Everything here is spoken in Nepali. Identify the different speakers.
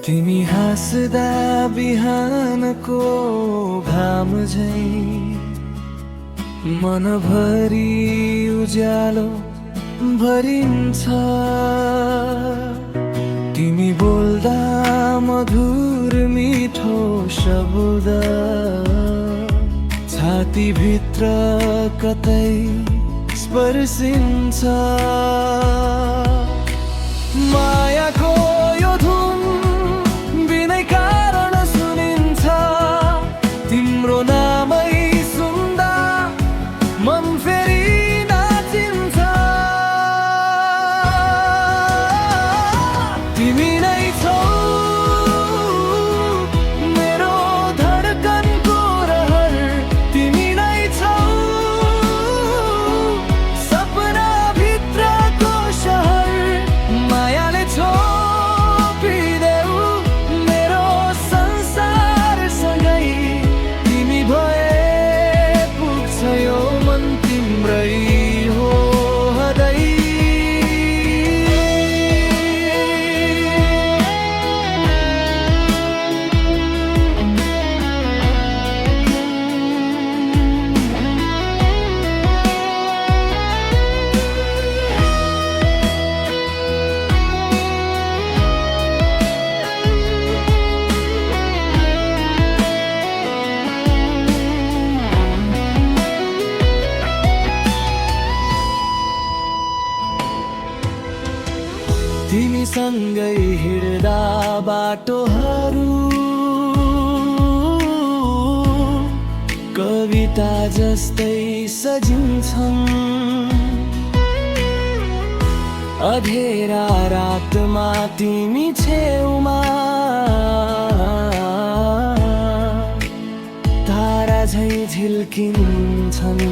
Speaker 1: तिमी हाँस्दा बिहानको घाम झै मनभरि उज्यालो भरिन्छ। तिमी बोल्दा मधुर मिठो शब्द छातीभित्र कतै स्पर्शिन्छ। मायाको यो धुन बिनै कारण सुनिन्छ। तिम्रो नामै सुन्दा मन फेरि नाचिन्छ। तिमी नै छौ मेरो धडकनको रहर। तिमी नै छौ सपना भित्रको शहर। मायाले छोपिदेऊ मेरो संसारसँगै। तिमी भए पुग्छ यो मन तिम्रै हो हदै। तिमी सँगै हिँड्दा बाटोहरू कविता जस्तै सजिन्छन्। अँधेरा रातमा तिमी छेउमा तारा झै झिल्किन्छन्।